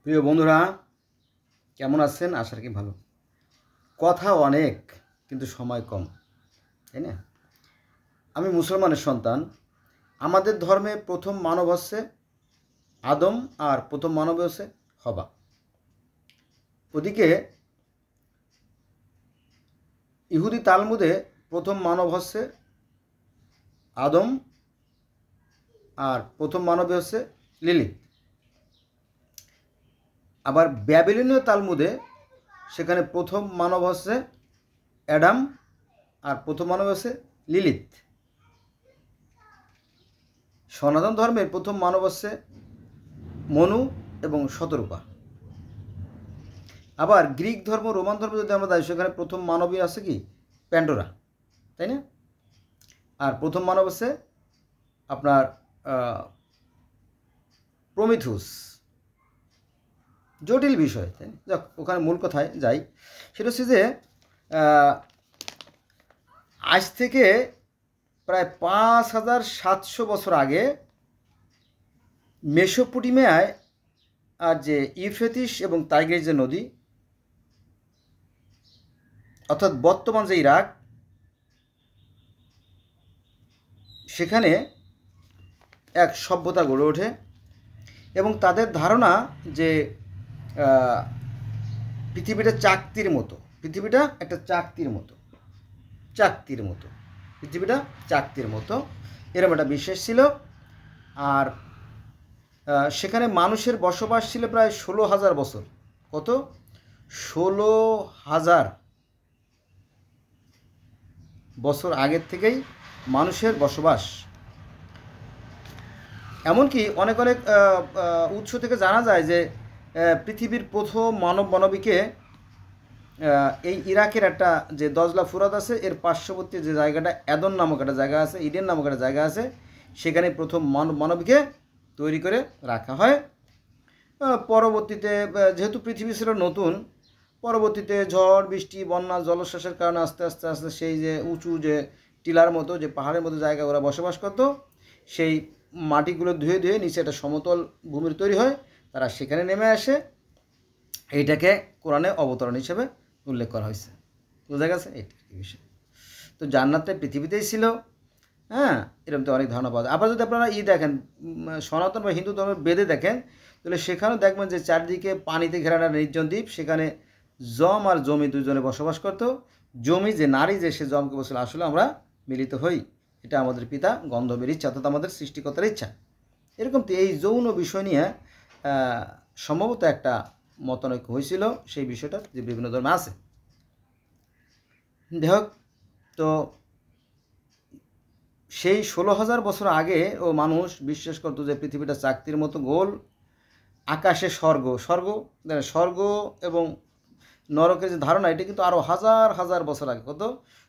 প্রিয় বন্ধুরা, কেমন আছেন? আশা রাখি ভালো। কথা অনেক কিন্তু সময় কম, তাই না? আমি মুসলমানের সন্তান। আমাদের ধর্মে প্রথম মানব হচ্ছে আদম, আর প্রথম মানব হচ্ছে হবা। ওদিকে ইহুদি তালমুদে প্রথম মানব হচ্ছে আদম, আর প্রথম মানবে হচ্ছে লিলিত। আবার ব্যাবিলনীয় তালমুদে সেখানে প্রথম মানব হচ্ছে অ্যাডাম, আর প্রথম মানব হচ্ছে লিলিত। সনাতন ধর্মের প্রথম মানব হচ্ছে মনু এবং শতরূপা। আবার গ্রিক ধর্ম, রোমান ধর্ম যদি আমরা যাই, সেখানে প্রথম মানবই আছে কি প্যান্ডোরা, তাই না? আর প্রথম মানব হচ্ছে আপনার প্রমিথুস। জটিল বিষয়, তাই না? যাক, ওখানে মূল কথায় যাই। সেটা হচ্ছে যে আজ থেকে প্রায় 5700 বছর আগে মেসোপটেমিয়ায় আর যে ইউফ্রেটিস এবং টাইগ্রিস যে নদী, অর্থাৎ বর্তমান যে ইরাক, সেখানে এক সভ্যতা গড়ে ওঠে এবং তাদের ধারণা যে পৃথিবীটা চাকতির মতো, পৃথিবীটা একটা চাকতির মতো, পৃথিবীটা চাকতির মতো, এরকম একটা বিশ্বাস ছিল। আর সেখানে মানুষের বসবাস ছিল প্রায় 16,000 বছর। কত? 16,000 বছর আগের থেকেই মানুষের বসবাস। এমনকি অনেক অনেক উৎস থেকে জানা যায় যে পৃথিবীর প্রথম মানবীকে এই ইরাকের একটা যে দজলা ফুরাত আছে, এর পার্শ্ববর্তী যে জায়গাটা এদন নামক একটা জায়গা আছে, ইডেন নামক একটা জায়গা আছে, সেখানে প্রথম মানবীকে তৈরি করে রাখা হয়। পরবর্তীতে যেহেতু পৃথিবী ছিল নতুন, পরবর্তীতে ঝড় বৃষ্টি বন্যা জলশ্বাসের কারণে আস্তে আস্তে আস্তে সেই যে উঁচু যে টিলার মতো যে পাহাড়ের মতো জায়গায় ওরা বসবাস করতো, সেই মাটিগুলো ধুয়ে ধুয়ে নিচে একটা সমতল ভূমির তৈরি হয়, তারা সেখানে নেমে আসে। এইটাকে কোরআনে অবতরণ হিসেবে উল্লেখ করা হয়েছে। বোঝা গেছে? এইটার বিষয়। তো জান্নাতটা পৃথিবীতেই ছিল। হ্যাঁ, এরকম তো অনেক ধারণা পাওয়া যায়। আবার যদি আপনারা দেখেন, সনাতন বা হিন্দু ধর্মের বেদে দেখেন, তাহলে সেখানেও দেখবেন যে চারদিকে পানিতে ঘেরা একটা নির্জন দ্বীপ, সেখানে যম আর জমি দুজনে বসবাস করতো। জমি যে নারী, যে সে জমকে বলছিল আসলে আমরা মিলিত হই, এটা আমাদের পিতা গন্ধর্বের ইচ্ছা, অর্থাৎ আমাদের সৃষ্টিকর্তার ইচ্ছা। এরকম তো এই যৌন বিষয় নিয়ে সম্ভবত একটা মতানৈক্য হয়েছিল, সেই বিষয়টা যে বিভিন্ন ধর্মে আছে। দেখ, তো সেই 16,000 বছর আগে ও মানুষ বিশ্বাস করতো যে পৃথিবীটা চাকতির মতো গোল, আকাশে স্বর্গ এবং নরকের যে ধারণা, এটা কিন্তু আরও হাজার হাজার বছর আগে। কত?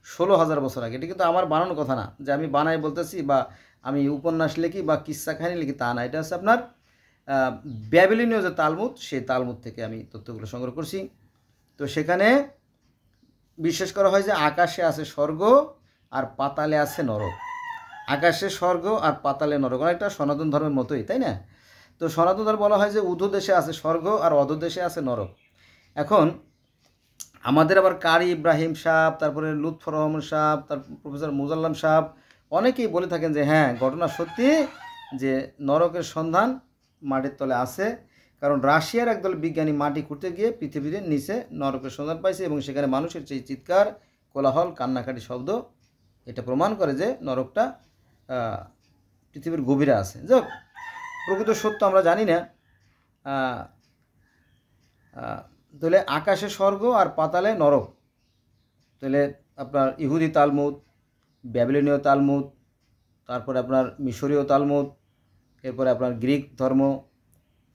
16,000 বছর আগে। এটা কিন্তু আমার বানানো কথা না, যে আমি বানাই বলতেছি বা আমি উপন্যাস লিখি বা কিস্সা কাহিনী লিখি, তা না। এটা হচ্ছে আপনার ব্যাবিলনীয় যে তালমুদ, সেই তালমুদ থেকে আমি তথ্যগুলো সংগ্রহ করছি। তো সেখানে বিশ্বাস করা হয় যে আকাশে আছে স্বর্গ আর পাতালে আছে নরক। আকাশে স্বর্গ আর পাতালে নরক, অনেকটা সনাতন ধর্মের মতোই, তাই না? তো সনাতন ধর্ম বলা হয় যে ঊর্ধ্বদেশে আছে স্বর্গ আর অধোদেশে আছে নরক। এখন আমাদের আবার কারি ইব্রাহিম সাহেব, তারপরে লুৎফর রহমান সাহেব, তারপর প্রফেসর মুজাল্লাম সাহেব, অনেকেই বলে থাকেন যে হ্যাঁ, ঘটনা সত্যি, যে নরকের সন্ধান মাটির তলে আছে। কারণ রাশিয়ার একদল বিজ্ঞানী মাটি খুঁড়তে গিয়ে পৃথিবীর নিচে নরকের সন্ধান পাইছে, এবং সেখানে মানুষের সেই চিৎকার, কোলাহল, কান্নাকাটি শব্দ, এটা প্রমাণ করে যে নরকটা পৃথিবীর গভীরে আছে। যাক, প্রকৃত সত্য আমরা জানি না। তাহলে আকাশে স্বর্গ আর পাতালে নরক, তাহলে আপনার ইহুদি তালমুদ, ব্যাবিলনীয় তালমুদ, তারপরে আপনার মিশরীয় তালমুদ, এরপরে আপনার গ্রিক ধর্ম,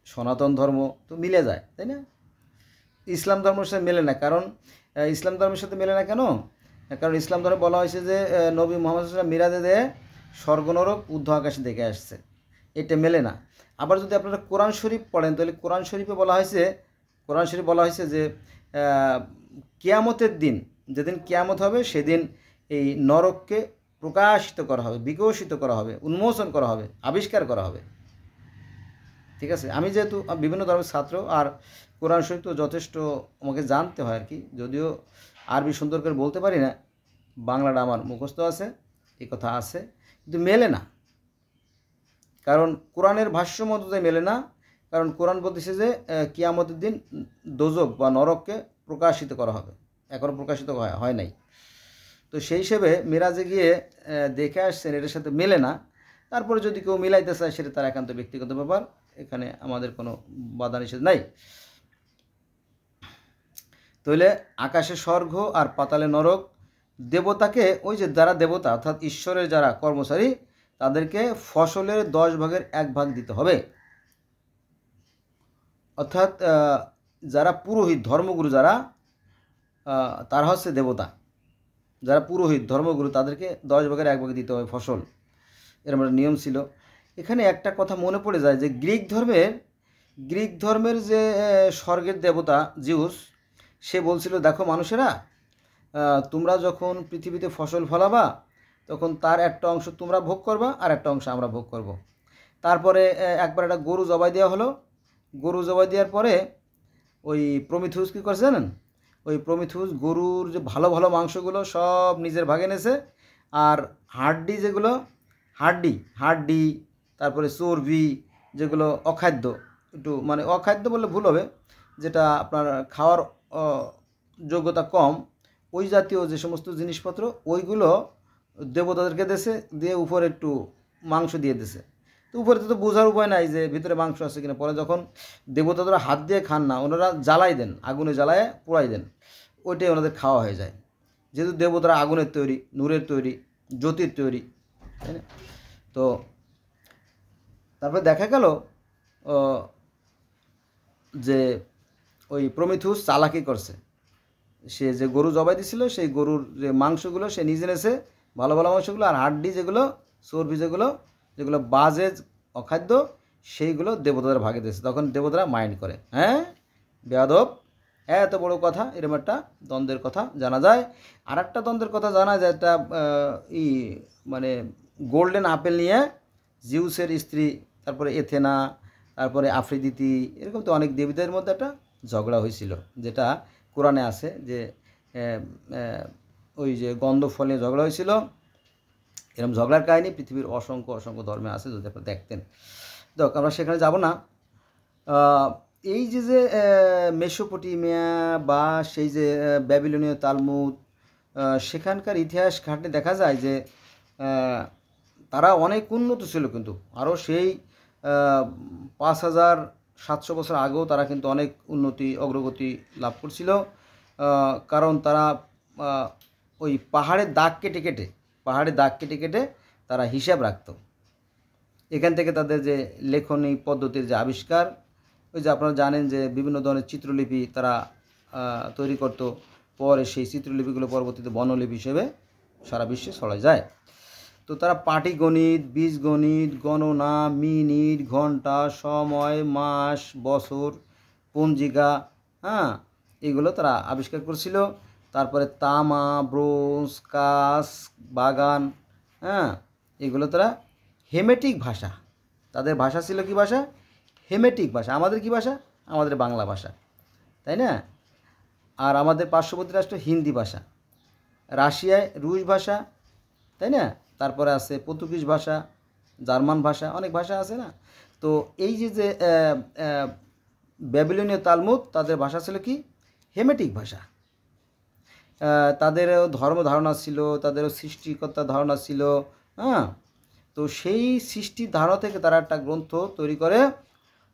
সনাতন ধর্ম তো মিলে যায়, তাই না? ইসলাম ধর্মের সাথে মেলে না। কারণ ইসলাম ধর্মের সাথে মেলে না কেন? কারণ ইসলাম ধর্মে বলা হয়েছে যে নবী মুহাম্মদ সাল্লাল্লাহু আলাইহি ওয়াসাল্লাম মিরাজে দিয়ে স্বর্গ নরক ঊর্ধ্ব আকাশে দেখে আসছে। এটা মেলে না। আবার যদি আপনারা কোরআন শরীফ পড়েন, তাহলে কোরআন শরীফে বলা হয়েছে যে কিয়ামতের দিন, যেদিন কিয়ামত হবে, সেদিন এই নরককে প্রকাশিত করা হবে, বিকশিত করা হবে, উন্মোচন করা হবে, আবিষ্কার করা হবে। ঠিক আছে, আমি যেহেতু বিভিন্ন ধর্মের ছাত্র আর কোরআন শরীফ তো যথেষ্ট আমাকে জানতে হয় আর কি, যদিও আরবি সুন্দর করে বলতে পারি না, বাংলাটা আমার মুখস্থ আছে, এই কথা আছে, কিন্তু মেলে না। কারণ কোরআনের ভাষ্য মতোই মেলে না। কারণ কোরআন বলতেছে যে কিয়ামতের দিন দোজক বা নরককে প্রকাশিত করা হবে, এখনও প্রকাশিত হয় নাই। তো সেই হিসেবে মিরাজে গিয়ে দেখে আসছেন, এটার সাথে মেলে না। তারপরে যদি কেউ মিলাইতে চায় সেটা তার একান্ত ব্যক্তিগত ব্যাপার, এখানে আমাদের কোনো বাধা নিষেধ নাই। তাহলে আকাশে স্বর্গ আর পাতালে নরক, দেবতাকে ওই যে যারা দেবতা অর্থাৎ ঈশ্বরের যারা কর্মচারী তাদেরকে ফসলের 10 ভাগের 1 ভাগ দিতে হবে। অর্থাৎ যারা পুরোহিত ধর্মগুরু যারা তারা হচ্ছে দেবতা, যারা পুরোহিত ধর্মগুরু তাদেরকে 10 ভাগের 1 ভাগ দিতে হবে ফসল, এরকম একটা নিয়ম ছিল। এখানে একটা কথা মনে পড়ে যায় যে গ্রিক ধর্মের যে স্বর্গের দেবতা জিউস, সে বলছিল দেখো মানুষেরা, তোমরা যখন পৃথিবীতে ফসল ফলাবা তখন তার একটা অংশ তোমরা ভোগ করবা আর একটা অংশ আমরা ভোগ করব। তারপরে একবার একটা গরু জবাই দেওয়া হলো। গরু জবাই দেওয়ার পরে ওই প্রমিথিউস কী করছে জানেন, ওই প্রমিথিউস গরুর যে ভালো ভালো মাংসগুলো সব নিজের ভাগে নেছে, আর হাড্ডি যেগুলো হাড্ডি তারপরে চর্বি যেগুলো অখাদ্য, একটু মানে অখাদ্য বললে ভুল হবে, যেটা আপনার খাওয়ার যোগ্যতা কম, ওই জাতীয় যে সমস্ত জিনিসপত্র ওইগুলো দেবতাদেরকে দেশে দিয়ে উপরে একটু মাংস দিয়ে দিছে। তো উপরে তো বোঝার উপায় নাই যে ভিতরে মাংস আছে কিনা। পরে যখন দেবতারা হাত দিয়ে খান না, ওনারা জ্বালাই দেন, আগুনে জ্বালায় পোড়াই দেন, ওইটাই ওনাদের খাওয়া হয়ে যায়। যেহেতু দেবতারা আগুনের তৈরি, নূরের তৈরি, জ্যোতির তৈরি, তাই না? তো তারপরে দেখা গেল যে ওই প্রমিথিউস চালাকি করছে। সে যে গরু জবাই দিছিল সেই গরুর যে মাংসগুলো সে নিজে নেছে, ভালো ভালো মাংসগুলো, আর হাড্ডি যেগুলো চর্বি যেগুলো বাজে অখাদ্য সেইগুলো দেবতাদের ভাগে দিয়েছে। তখন দেবতারা মাইন্ড করে, হ্যাঁ বেয়াদব, এত বড় কথা, এরকম একটা দ্বন্দ্বের কথা জানা যায়। আর একটা দ্বন্দ্বের কথা জানা যায়, একটা মানে গোল্ডেন আপেল নিয়ে জিউসের স্ত্রী, তারপরে এথেনা, তারপরে আফ্রিদিতি, এরকম তো অনেক দেবীদের মধ্যে একটা ঝগড়া হয়েছিল, যেটা কোরআনে আছে যে ওই যে গন্ধ ফল নিয়ে ঝগড়া হয়েছিল। এরকম ঝগড়ার কাহিনী পৃথিবীর অসংখ্য ধর্মে আছে, যদি আপনারা দেখতেন। দেখ আমরা সেখানে যাব না। এই যে মেসোপটেমিয়া বা সেই যে ব্যাবিলনীয় তালমুদ, সেখানকার ইতিহাস ঘাটলে দেখা যায় যে তারা অনেক উন্নত ছিল, কিন্তু আরও সেই 5700 বছর আগেও তারা কিন্তু অনেক অগ্রগতি লাভ করছিল। কারণ তারা ওই পাহাড়ের দাগ কেটে কেটে তারা হিসাব রাখত। এখান থেকে তাদের যে লেখনী পদ্ধতির যে আবিষ্কার, ওই যে আপনারা জানেন যে বিভিন্ন ধরনের চিত্রলিপি তারা তৈরি করত, পরে সেই চিত্রলিপিগুলো পরবর্তীতে বর্ণলিপি হিসেবে সারা বিশ্বে ছড়ায় যায়। তো তারা পাটিগণিত, বীজগণিত, গণনা, মিনিট, ঘন্টা, সময়, মাস, বছর, পঞ্জিকা, হ্যাঁ এগুলো তারা আবিষ্কার করেছিল। তারপরে তামা, ব্রোঞ্জ, কাঁচ, বাগান, হ্যাঁ এগুলো তারা হেমেটিক ভাষা, তাদের ভাষা ছিল কি ভাষা? হেমেটিক ভাষা। আমাদের কি ভাষা? আমাদের বাংলা ভাষা, তাই না? আর আমাদের পার্শ্ববর্তী রাষ্ট্র হিন্দি ভাষা, রাশিয়ায় রুশ ভাষা, তাই না? তারপরে আছে পর্তুগিজ ভাষা, জার্মান ভাষা, অনেক ভাষা আছে না? তো এই যে ব্যাবিলনীয় তালমুদ, তাদের ভাষা ছিল কি? হেমেটিক ভাষা। তাদেরও ধর্ম ধারণা ছিল, তাদেরও সৃষ্টিকর্তার ধারণা ছিল, হ্যাঁ। তো সেই সৃষ্টির ধারণা থেকে তারা একটা গ্রন্থ তৈরি করে,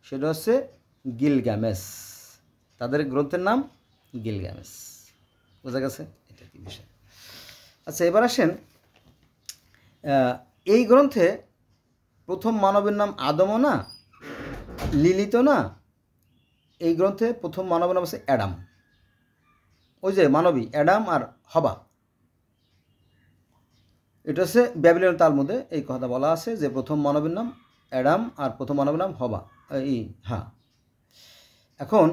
সেটা হচ্ছে গিলগামেশ। তাদের গ্রন্থের নাম গিলগামেশ। বোঝা গেছে এটা কি বিষয়? আচ্ছা, এবার আসেন, এই গ্রন্থে প্রথম মানবের নাম আদমও না, লিলিতও না। এই গ্রন্থে প্রথম মানবের নাম হচ্ছে অ্যাডাম। ওই যে মানবী অ্যাডাম আর হবা, এটা হচ্ছে ব্যাবিলনীয় তালমুদে এই কথা বলা আছে যে প্রথম মানবের নাম অ্যাডাম আর প্রথম মানবের নাম হবা। হ্যাঁ, এখন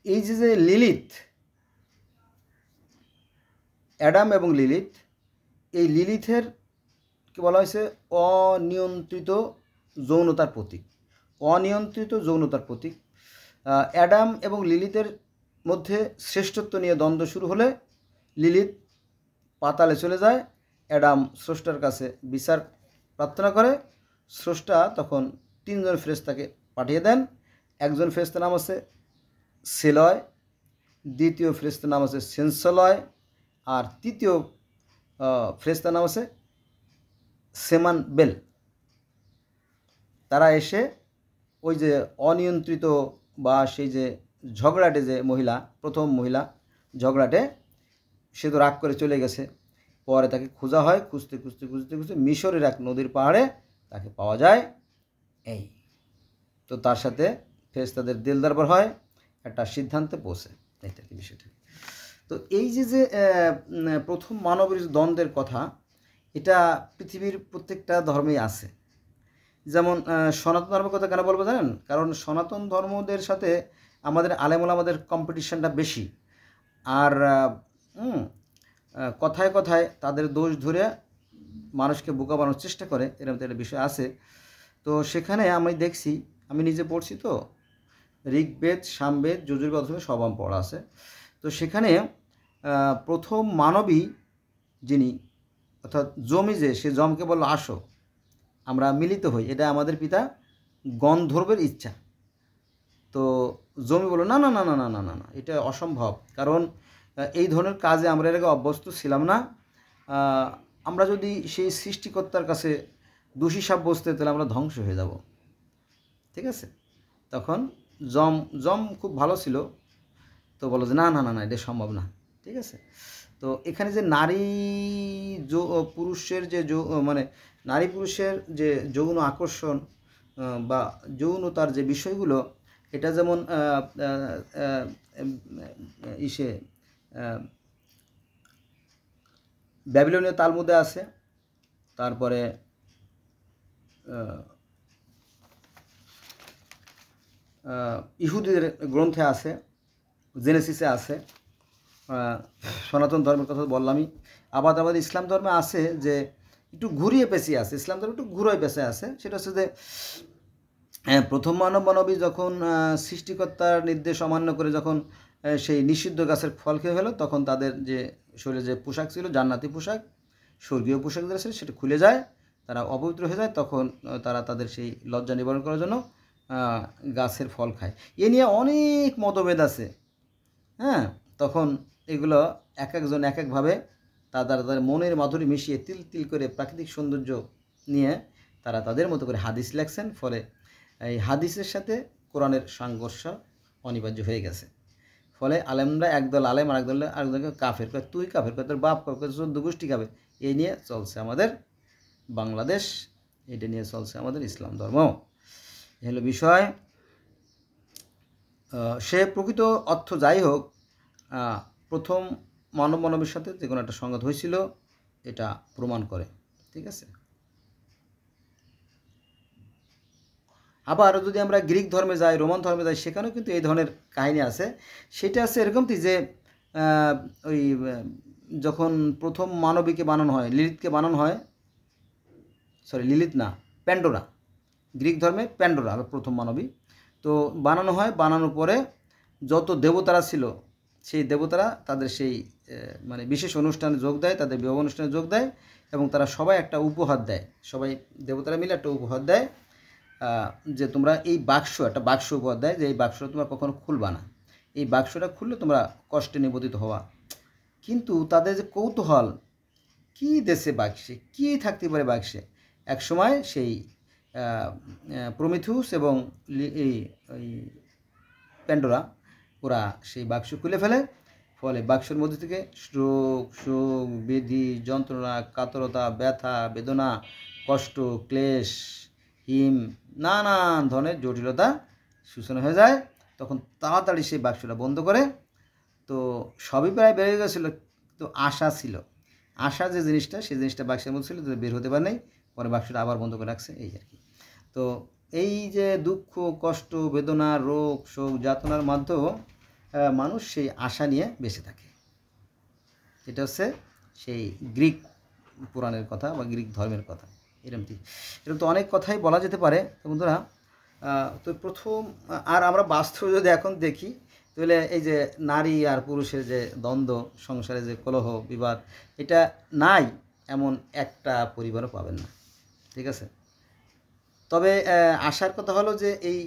এই যে লিলিত, অ্যাডাম এবং লিলিত, এই লিলিথের কি বলা হয়েছে? অনিয়ন্ত্রিত যৌনতার প্রতীক। অনিয়ন্ত্রিত যৌনতার প্রতীক। অ্যাডাম এবং লিলিতের মধ্যে শ্রেষ্ঠত্ব নিয়ে দ্বন্দ্ব শুরু হলে লিলিত পাতালে চলে যায়। অ্যাডাম স্রষ্টার কাছে বিচার প্রার্থনা করে। স্রষ্টা তখন 3 জন ফেরেশতাকে পাঠিয়ে দেন। একজন ফেরেশতার নাম আছে সেলয়, দ্বিতীয় ফেরেশতার নাম আছে সেন্সলয়, আর তৃতীয় ফেরেশতার নাম আছে সেমান বেল। তারা এসে ওই যে অনিয়ন্ত্রিত বা সেই যে ঝগড়াটে যে মহিলা, প্রথম মহিলা ঝগড়াটে, সে তো রাগ করে চলে গেছে। পরে তাকে খোঁজা হয়, খুঁজতে খুঁজতে খুঁজতে খুঁজতে মিশরের এক নদীর পাহাড়ে তাকে পাওয়া যায়। এই তো তার সাথে ফেরেশতাদের দিল দরবার হয়, একটা সিদ্ধান্তে পৌঁছে। এইটা কি বিষয়টা। তো এই যে প্রথম মানবের দ্বন্দ্বের কথা, এটা পৃথিবীর প্রত্যেকটা ধর্মেই আছে। যেমন সনাতন ধর্মের কথা কেন বলবো জানেন? কারণ সনাতন ধর্মদের সাথে আমাদের আলেমুলামাদের কম্পিটিশনটা বেশি। আর কথায় কথায় তাদের দোষ ধরে মানুষকে বোকা বানানোর চেষ্টা করে, এরকম একটা বিষয় আছে। তো সেখানে আমি দেখছি, আমি নিজে পড়ছি তো, ঋগ্বেদ, সামবেদ, যজুর্বেদ সব আমার পড়া আছে। তো সেখানে প্রথম মানবী যিনি, অর্থাৎ জমি, যে সে জমকে বলল আসো আমরা মিলিত হই, এটা আমাদের পিতা গন্ধর্বের ইচ্ছা। তো জমি বলল না না না না না না না না, এটা অসম্ভব, কারণ এই ধরনের কাজে আমরা এর আগে অভ্যস্ত ছিলাম না। আমরা যদি সেই সৃষ্টিকর্তার কাছে দোষী সাব্যস্ত হই তাহলে আমরা ধ্বংস হয়ে যাব। ঠিক আছে? তখন জম খুব ভালো ছিল, তো বলো যে না না না না, এটা সম্ভব না। ঠিক আছে? তো এখানে যে নারী পুরুষের যে মানে নারী পুরুষের যে যৌন আকর্ষণ বা যৌনতার যে বিষয়গুলো, এটা যেমন ব্যাবিলনীয় তালমুদে আছে, তারপরে ইহুদিদের গ্রন্থে আছে, জেনেসিসে আছে, সনাতন ধর্মের কথা বললামই। আবার ইসলাম ধর্মে আছে যে একটু ঘুরিয়ে পেঁচিয়ে আছে, ইসলাম ধর্ম একটু ঘুরিয়ে পেঁচে আছে। সেটা হচ্ছে যে প্রথম মানবী যখন সৃষ্টিকর্তার নির্দেশ অমান্য করে যখন সেই নিষিদ্ধ গাছের ফল খেয়ে ফেলো, তখন তাদের যে শরীরে যে পোশাক ছিল, জান্নাতি পোশাক, স্বর্গীয় পোশাক যেটা ছিল, সেটা খুলে যায়, তারা অপবিত্র হয়ে যায়। তখন তারা তাদের সেই লজ্জা নিবারণ করার জন্য গাছের ফল খায়। এ নিয়ে অনেক মতভেদ আছে। হ্যাঁ, তখন এগুলো এক একজন এক একভাবে তাদের মনের মাধুরী মিশিয়ে তিল তিল করে প্রাকৃতিক সৌন্দর্য নিয়ে তারা তাদের মতো করে হাদিস লেখছেন। ফলে এই হাদিসের সাথে কোরআনের সংঘর্ষ অনিবার্য হয়ে গেছে। ফলে আলেমরা একদল আলেম আর আরেকদলকে কাফের করে, তুই কাফের করে, তোর বাপ কাফের, 14 গোষ্ঠী কাফের। এই নিয়ে চলছে আমাদের বাংলাদেশ, এটা নিয়ে চলছে আমাদের ইসলাম ধর্ম। এই হলো বিষয়। সে প্রকৃত অর্থ যাই হোক, প্রথম মানবের সাথে যে কোনো একটা সংঘাত হয়েছিল, এটা প্রমাণ করে। ঠিক আছে? আবার যদি আমরা গ্রিক ধর্মে যাই, রোমান ধর্মে যাই, সেখানেও কিন্তু এই ধরনের কাহিনী আছে। সেটা আছে এরকমটি যে ওই যখন প্রথম মানবীকে বানানো হয়, লিলিতকে বানানো হয়, লিলিত না, প্যান্ডোরা, গ্রিক ধর্মে প্যান্ডোরা প্রথম মানবী। তো বানানো হয়, বানানোর পরে যত দেবতারা ছিল, সেই দেবতারা তাদের সেই মানে বিশেষ অনুষ্ঠানে যোগ দেয়, তাদের বিবাহ অনুষ্ঠানে যোগ দেয়, এবং তারা সবাই একটা উপহার দেয়, সবাই দেবতারা মিলে একটা উপহার দেয়, যে তোমরা এই একটা বাক্স উপহার দেয়, যে এই বাক্সটা তোমরা কখনো খুলবা না, এই বাক্সটা খুললে তোমরা কষ্টে নিবেদিত হওয়া। কিন্তু তাদের যে কৌতূহল, কী দেশে বাক্সে কী থাকতে পারে বাক্সে, এক সময় সেই প্রমিথিউস এবং এই প্যান্ডোরা, ওরা সেই বাক্স খুলে ফেলে। ফলে বাক্সের মধ্যে থেকে রোগ, শোক, ব্যাধি, যন্ত্রণা, কাতরতা, ব্যথা, বেদনা, কষ্ট, ক্লেশ, হিম, নানান ধরনের জটিলতা সূচনা হয়ে যায়। তখন তাড়াতাড়ি সেই বাক্সটা বন্ধ করে। তো সবই প্রায় বেড়ে গেছিলো, তো আশা ছিল, আশা যে জিনিসটা, সেই জিনিসটা বাক্সের মধ্যে ছিল, তো বের হতে পারে নাই। পরে বাক্সটা আবার বন্ধ করে রাখছে, এই আর কি। তো এই যে দুঃখ, কষ্ট, বেদনা, রোগ, শোক, যাতনার মাধ্যমেও মানুষ সেই আশা নিয়ে বেঁচে থাকে। এটা হচ্ছে সেই গ্রিক পুরাণের কথা বা গ্রিক ধর্মের কথা। এরকম তো অনেক কথাই বলা যেতে পারে। তো বন্ধুরা, তো প্রথম আর আমরা বাস্তবে যদি এখন দেখি তাহলে এই যে নারী আর পুরুষের যে দ্বন্দ্ব, সংসারে যে কলহ বিবাদ, এটা নাই এমন একটা পরিবারও পাবেন না। ঠিক আছে? তবে আশার কথা হলো যে এই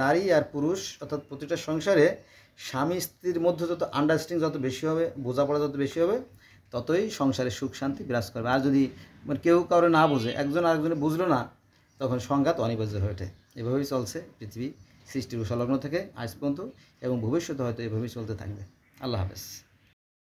নারী আর পুরুষ অর্থাৎ প্রতিটা সংসারে স্বামী স্ত্রীর মধ্যে যত আন্ডারস্ট্যান্ডিং যত বেশি হবে, বোঝাপড়া যত বেশি হবে, ততই সংসারে সুখ শান্তি বিরাজ করবে। আর যদি মানে কেউ কাউরে না বোঝে, একজন আরেকজনে বুঝলো না, তখন সংঘাত অনিবার্য হয়ে ওঠে। এভাবেই চলছে পৃথিবী সৃষ্টির সংলগ্ন থেকে আজ পর্যন্ত, এবং ভবিষ্যতে হয়তো এভাবেই চলতে থাকবে। আল্লাহ হাফেজ।